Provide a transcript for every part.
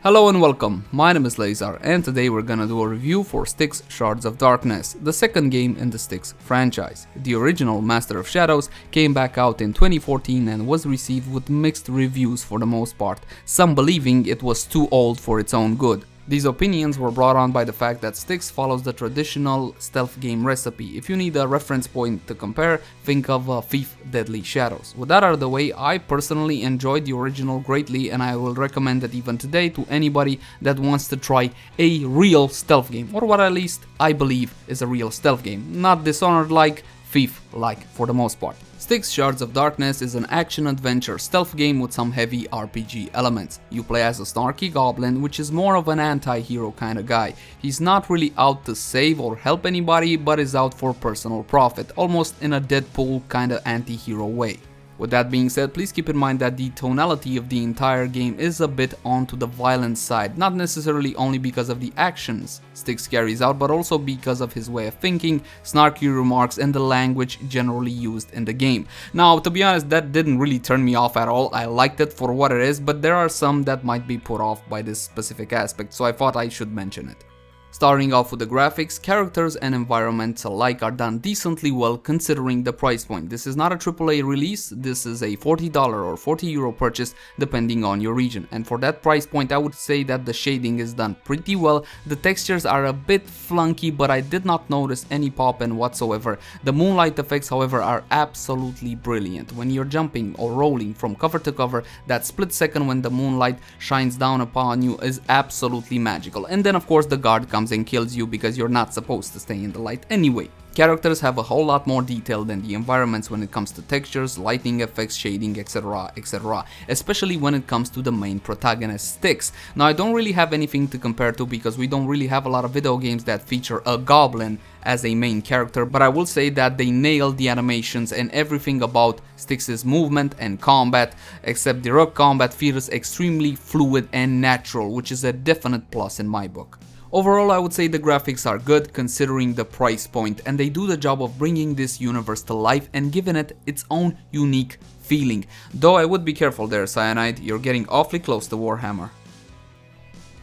Hello and welcome, my name is Lazar and today we're gonna do a review for Styx Shards of Darkness, the second game in the Styx franchise. The original Master of Shadows came back out in 2014 and was received with mixed reviews for the most part, some believing it was too old for its own good. These opinions were brought on by the fact that Styx follows the traditional stealth game recipe. If you need a reference point to compare, think of Thief Deadly Shadows. With that out of the way, I personally enjoyed the original greatly and I will recommend it even today to anybody that wants to try a real stealth game, or what at least I believe is a real stealth game, not Dishonored-like, Thief-like for the most part. Styx Shards of Darkness is an action-adventure stealth game with some heavy RPG elements. You play as a snarky goblin, which is more of an anti-hero kind of guy. He's not really out to save or help anybody, but is out for personal profit, almost in a Deadpool kind of anti-hero way. With that being said, please keep in mind that the tonality of the entire game is a bit onto the violent side, not necessarily only because of the actions Styx carries out, but also because of his way of thinking, snarky remarks, and the language generally used in the game. Now, to be honest, that didn't really turn me off at all. I liked it for what it is, but there are some that might be put off by this specific aspect, so I thought I should mention it. Starting off with the graphics, characters and environments alike are done decently well considering the price point. This is not a AAA release, this is a $40 or €40 purchase depending on your region, and for that price point I would say that the shading is done pretty well. The textures are a bit flunky, but I did not notice any pop-in whatsoever. The moonlight effects however are absolutely brilliant. When you're jumping or rolling from cover to cover, that split second when the moonlight shines down upon you is absolutely magical. And then of course the guard comes and kills you because you're not supposed to stay in the light anyway. Characters have a whole lot more detail than the environments when it comes to textures, lighting effects, shading, etc, etc, especially when it comes to the main protagonist Styx. Now I don't really have anything to compare to because we don't really have a lot of video games that feature a goblin as a main character, but I will say that they nailed the animations and everything about Styx's movement and combat, except the rogue combat feels extremely fluid and natural, which is a definite plus in my book. Overall, I would say the graphics are good considering the price point, and they do the job of bringing this universe to life and giving it its own unique feeling. Though I would be careful there, Cyanide, you're getting awfully close to Warhammer.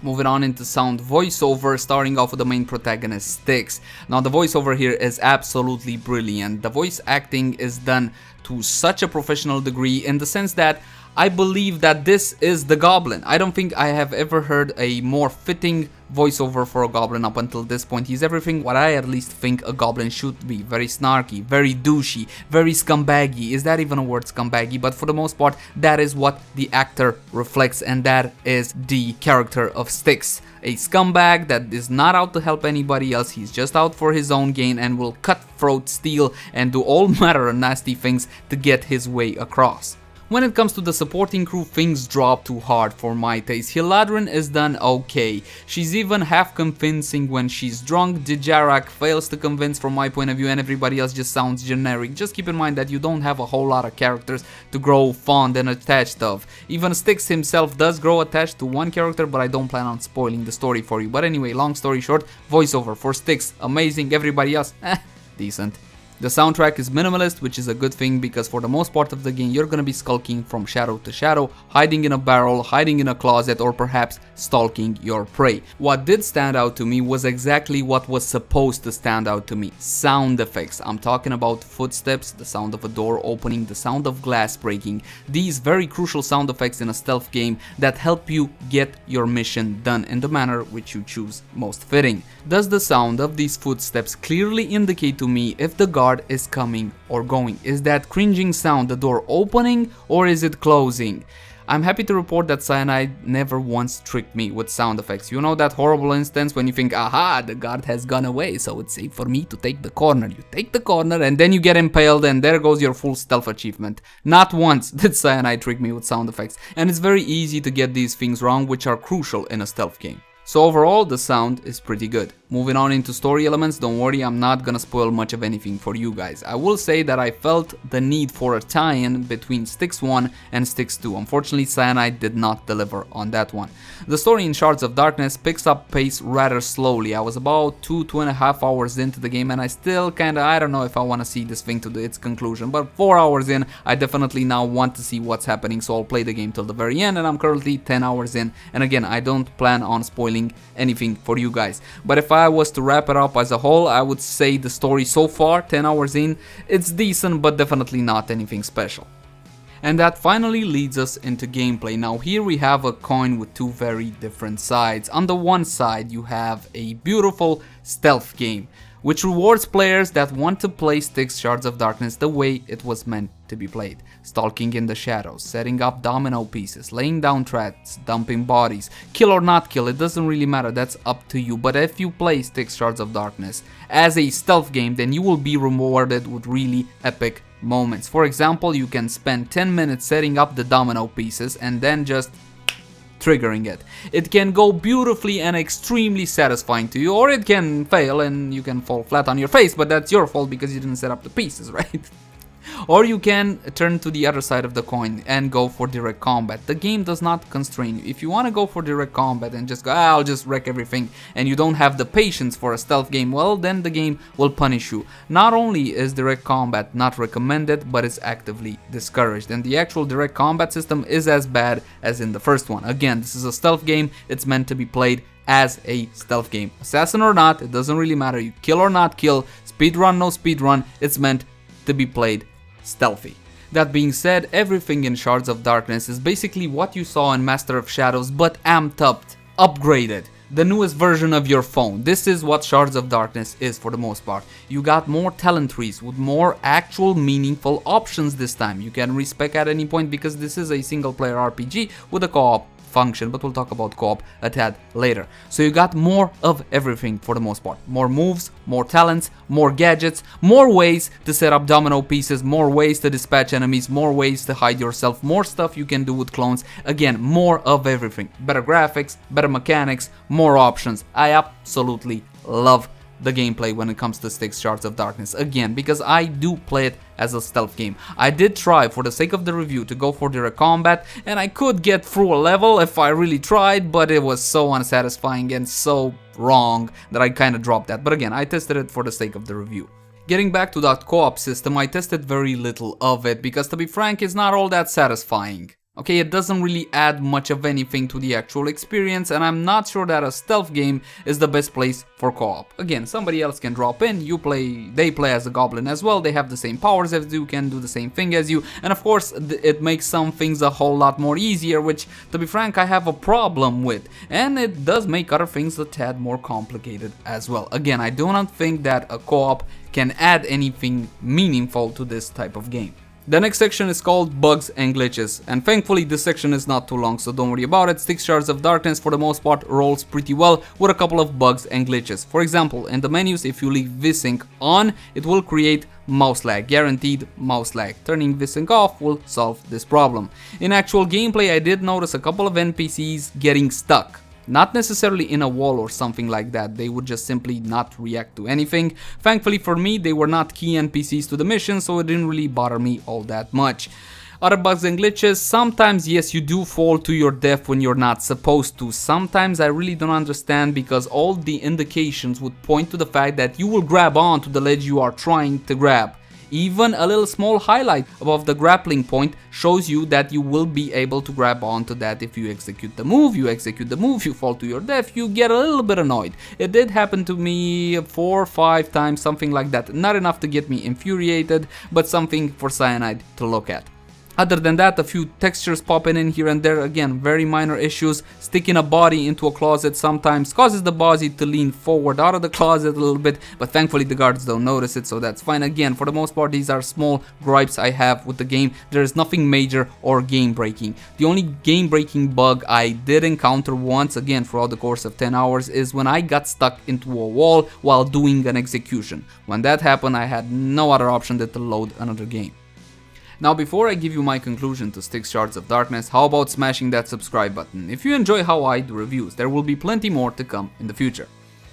Moving on into sound voiceover, starting off with the main protagonist Styx. Now the voiceover here is absolutely brilliant. The voice acting is done to such a professional degree in the sense that I believe that this is the Goblin. I don't think I have ever heard a more fitting voiceover for a Goblin up until this point. He's everything what I at least think a Goblin should be. Very snarky, very douchey, very scumbaggy. Is that even a word, scumbaggy? But for the most part, that is what the actor reflects, and that is the character of Styx. A scumbag that is not out to help anybody else, he's just out for his own gain and will cutthroat, steal, and do all manner of nasty things to get his way across. When it comes to the supporting crew, things drop too hard for my taste. Hiladrin is done okay. She's even half convincing when she's drunk. Dejarak fails to convince from my point of view, and everybody else just sounds generic. Just keep in mind that you don't have a whole lot of characters to grow fond and attached of. Even Styx himself does grow attached to one character, but I don't plan on spoiling the story for you. But anyway, long story short, voiceover for Styx, amazing. Everybody else, decent. The soundtrack is minimalist, which is a good thing because for the most part of the game you're gonna be skulking from shadow to shadow, hiding in a barrel, hiding in a closet, or perhaps stalking your prey. What did stand out to me was exactly what was supposed to stand out to me: sound effects. I'm talking about footsteps, the sound of a door opening, the sound of glass breaking. These very crucial sound effects in a stealth game that help you get your mission done in the manner which you choose most fitting. Does the sound of these footsteps clearly indicate to me if the guard is coming or going? Is that cringing sound the door opening or is it closing? I'm happy to report that Cyanide never once tricked me with sound effects. You know that horrible instance when you think, aha, the guard has gone away, so it's safe for me to take the corner. You take the corner and then you get impaled and there goes your full stealth achievement. Not once did Cyanide trick me with sound effects, and it's very easy to get these things wrong, which are crucial in a stealth game. So overall, the sound is pretty good. Moving on into story elements, don't worry, I'm not gonna spoil much of anything for you guys. I will say that I felt the need for a tie-in between Styx 1 and Styx 2. Unfortunately, Cyanide did not deliver on that one. The story in Shards of Darkness picks up pace rather slowly. I was about 2.5 hours into the game and I still I don't know if I want to see this thing to its conclusion, but 4 hours in, I definitely now want to see what's happening, so I'll play the game till the very end, and I'm currently 10 hours in, and again, I don't plan on spoiling anything for you guys. But if I was to wrap it up as a whole, I would say the story so far, 10 hours in, it's decent, but definitely not anything special. And that finally leads us into gameplay. Now here we have a coin with two very different sides. On the one side you have a beautiful stealth game, which rewards players that want to play Styx Shards of Darkness the way it was meant to be played. Stalking in the shadows, setting up domino pieces, laying down traps, dumping bodies, kill or not kill, it doesn't really matter, that's up to you. But if you play Styx Shards of Darkness as a stealth game, then you will be rewarded with really epic moments. For example, you can spend 10 minutes setting up the domino pieces and then just triggering it. It can go beautifully and extremely satisfying to you, or it can fail and you can fall flat on your face, but that's your fault because you didn't set up the pieces, right? Or you can turn to the other side of the coin and go for direct combat. The game does not constrain you. If you want to go for direct combat and just go, I'll just wreck everything, and you don't have the patience for a stealth game, well, then the game will punish you. Not only is direct combat not recommended, but it's actively discouraged, and the actual direct combat system is as bad as in the first one. Again, this is a stealth game, it's meant to be played as a stealth game. Assassin or not, it doesn't really matter. You kill or not kill, speedrun, no speedrun, it's meant to be played stealthy. That being said, everything in Shards of Darkness is basically what you saw in Master of Shadows, but amped up, upgraded. The newest version of your phone. This is what Shards of Darkness is for the most part. You got more talent trees with more actual meaningful options this time. You can respec at any point because this is a single player RPG with a co-op function, but we'll talk about co-op a tad later. So you got more of everything for the most part. More moves, more talents, more gadgets, more ways to set up domino pieces, more ways to dispatch enemies, more ways to hide yourself, more stuff you can do with clones. Again, more of everything. Better graphics, better mechanics, more options. I absolutely love the gameplay when it comes to Styx Shards of Darkness, again, because I do play it as a stealth game. I did try, for the sake of the review, to go for direct combat, and I could get through a level if I really tried, but it was so unsatisfying and so wrong that I kind of dropped that. But again, I tested it for the sake of the review. Getting back to that co-op system, I tested very little of it, because to be frank, it's not all that satisfying. Okay, it doesn't really add much of anything to the actual experience, and I'm not sure that a stealth game is the best place for co-op. Again, somebody else can drop in, they play as a goblin as well, they have the same powers as you, can do the same thing as you, and of course it makes some things a whole lot more easier, which, to be frank, I have a problem with, and it does make other things a tad more complicated as well. Again, I do not think that a co-op can add anything meaningful to this type of game. The next section is called Bugs and Glitches, and thankfully this section is not too long, so don't worry about it. Styx Shards of Darkness for the most part rolls pretty well with a couple of bugs and glitches. For example, in the menus, if you leave VSync on, it will create mouse lag, guaranteed mouse lag. Turning VSync off will solve this problem. In actual gameplay, I did notice a couple of NPCs getting stuck. Not necessarily in a wall or something like that, they would just simply not react to anything. Thankfully for me, they were not key NPCs to the mission, so it didn't really bother me all that much. Other bugs and glitches, sometimes yes, you do fall to your death when you're not supposed to. Sometimes I really don't understand, because all the indications would point to the fact that you will grab onto the ledge you are trying to grab. Even a little small highlight above the grappling point shows you that you will be able to grab onto that if you execute the move. You execute the move, you fall to your death, you get a little bit annoyed. It did happen to me 4 or 5 times, something like that. Not enough to get me infuriated, but something for Cyanide to look at. Other than that, a few textures popping in here and there, again, very minor issues. Sticking a body into a closet sometimes causes the body to lean forward out of the closet a little bit, but thankfully the guards don't notice it, so that's fine. Again, for the most part, these are small gripes I have with the game. There is nothing major or game-breaking. The only game-breaking bug I did encounter once, again, throughout the course of 10 hours, is when I got stuck into a wall while doing an execution. When that happened, I had no other option than to load another game. Now before I give you my conclusion to Styx Shards of Darkness, how about smashing that subscribe button? If you enjoy how I do reviews, there will be plenty more to come in the future.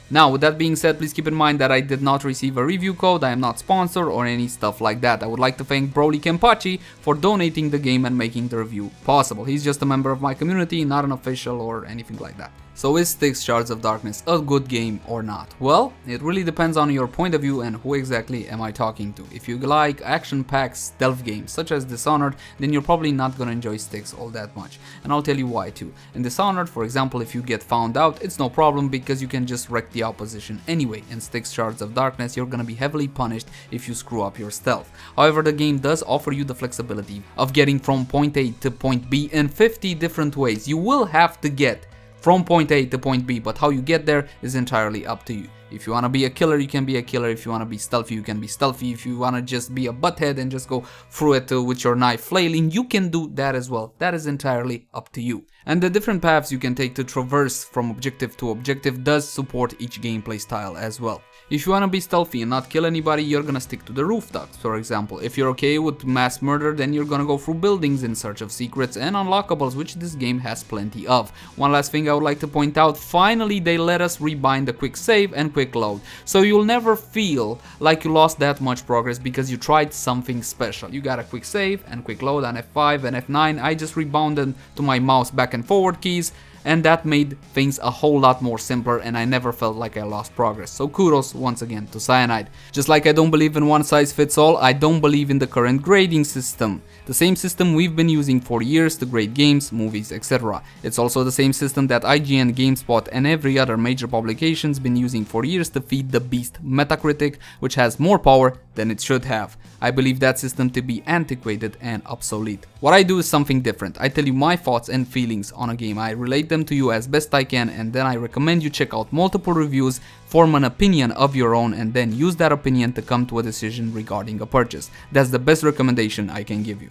Now, with that being said, please keep in mind that I did not receive a review code, I am not sponsored or any stuff like that. I would like to thank Broly Kenpachi for donating the game and making the review possible. He's just a member of my community, not an official or anything like that. So is Styx Shards of Darkness a good game or not? Well, it really depends on your point of view and who exactly am I talking to. If you like action-packed stealth games such as Dishonored, then you're probably not gonna enjoy Styx all that much. And I'll tell you why too. In Dishonored, for example, if you get found out, it's no problem because you can just wreck the opposition anyway. In Styx Shards of Darkness, you're gonna be heavily punished if you screw up your stealth. However, the game does offer you the flexibility of getting from point A to point B in 50 different ways. You will have to get from point A to point B, but how you get there is entirely up to you. If you want to be a killer, you can be a killer. If you want to be stealthy, you can be stealthy. If you want to just be a butthead and just go through it with your knife flailing, you can do that as well. That is entirely up to you. And the different paths you can take to traverse from objective to objective does support each gameplay style as well. If you want to be stealthy and not kill anybody, you're gonna stick to the rooftops, for example. If you're okay with mass murder, then you're gonna go through buildings in search of secrets and unlockables, which this game has plenty of. One last thing I would like to point out, finally they let us rebind the quick save and quick load. So you'll never feel like you lost that much progress because you tried something special. You got a quick save and quick load on F5 and F9. I just rebounded to my mouse back and forward keys, and that made things a whole lot more simpler, and I never felt like I lost progress. So kudos once again to Cyanide. Just like I don't believe in one size fits all, I don't believe in the current grading system. The same system we've been using for years to grade games, movies, etc. It's also the same system that IGN, GameSpot and every other major publication's been using for years to feed the beast Metacritic, which has more power than it should have. I believe that system to be antiquated and obsolete. What I do is something different. I tell you my thoughts and feelings on a game. I relate them to you as best I can, and then I recommend you check out multiple reviews, form an opinion of your own, and then use that opinion to come to a decision regarding a purchase. That's the best recommendation I can give you.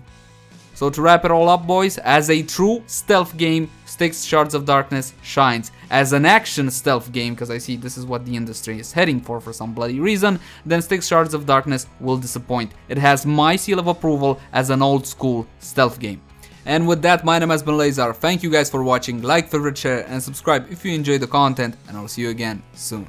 So to wrap it all up, boys, as a true stealth game, Styx Shards of Darkness shines. As an action stealth game, because I see this is what the industry is heading for some bloody reason, then Styx Shards of Darkness will disappoint. It has my seal of approval as an old school stealth game. And with that, my name has been Lazar. Thank you guys for watching. Like, favorite, share and subscribe if you enjoy the content, and I'll see you again soon.